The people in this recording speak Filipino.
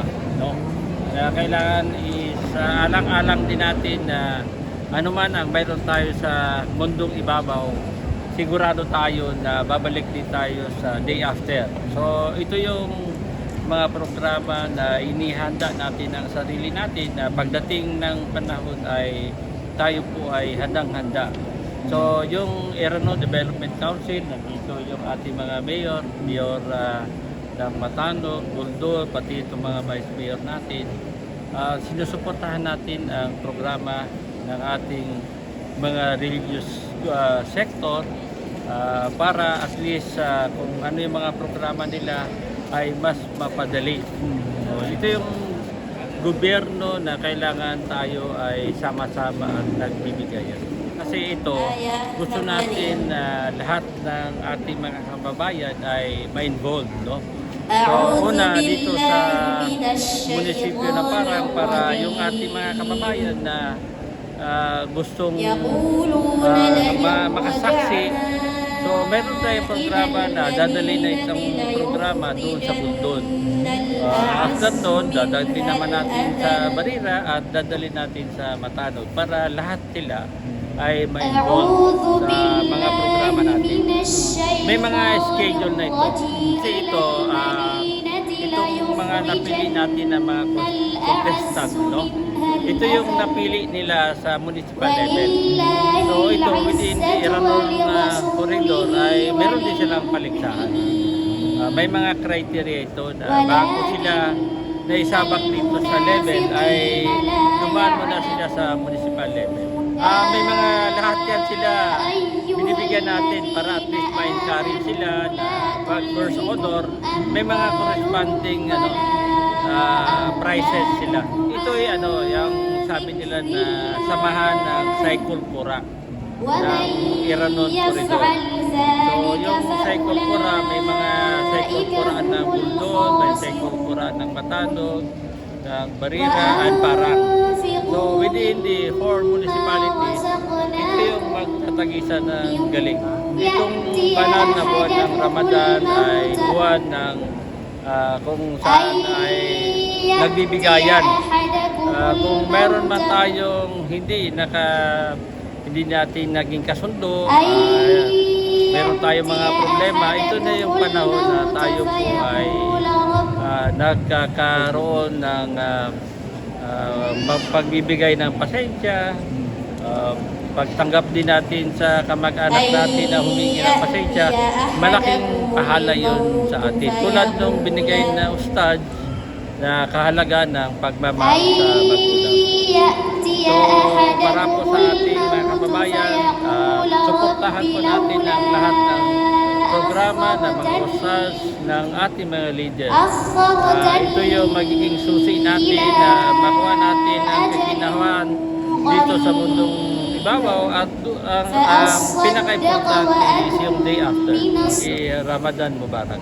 problema, no? Kaya kailangan isaalang-alang din natin na ano man ang mayroon tayo sa mundong ibabaw, sigurado tayo na babalik din tayo sa day after. So ito yung mga programa na inihanda natin ang sarili natin na pagdating ng panahon ay tayo po ay handang-handa. So yung Erano Development Council, nandito yung ating mga mayor ng Matanog, Buldol, pati itong mga vice mayor natin. Sinusuportahan natin ang programa ng ating mga religious sector para at least kung ano yung mga programa nila ay mas mapadali. Ito yung gobyerno na kailangan tayo ay sama-sama at nagbibigay. Kasi ito, gusto natin na lahat ng ating mga kababayan ay ma-involved, no? So, una dito sa munisipyo na Parang para yung ating mga kababayan na gustong makasaksi. So, meron tayong programa na dadali na itong programa doon sa Buldol. After doon, dadali naman natin sa Barira at dadali natin sa Matanog para lahat sila ay ma-involve sa mga programa natin. May mga schedule na ito. Kasi itong mga napili natin na mga contestant, no? Ito yung napili nila sa municipal level. So ito within the Erano corridor ay meron din silang paligsahan. May mga criteria ito na bago sila naisabak dito sa level ay dumaan muna sila sa municipal level. May mga lahat yan sila binibigyan natin para at least ma-encourage sila na pag first honor may mga corresponding prizes sila. Ito ay yung sabi nila na samahan ng Cycle Pura ng Iranon Corridor. So yung Cycle Pura, may mga Cycle Pura ng Buldol, may Cycle Pura ng Matanog, ng Barira at Parang. So within the 4 municipalities, ito yung magtatagisan ng galing. Itong banal na buwan ng Ramadan ay buwan ng kung saan ay nagbibigayan. Kung meron man tayong hindi natin naging kasundo, meron tayong mga problema, ito na yung panahon na tayo po ay nagkakaroon ng pagbibigay ng pasensya, pagtanggap din natin sa kamag-anak natin na humingi ng pasensya. Malaking pahala yun sa atin. Tulad nung binigay na ustad na kahalaga ng pagmamahal sa magulang. So, para po sa ating mga kababayan, suportahan po natin ang lahat ng programa na mga usas ng ating mga leader. Ito yung magiging susi natin na makuha natin ang kaginawan dito sa mundong ibabaw at ang pinaka-importante is yung day after, Ramadan Mubarak.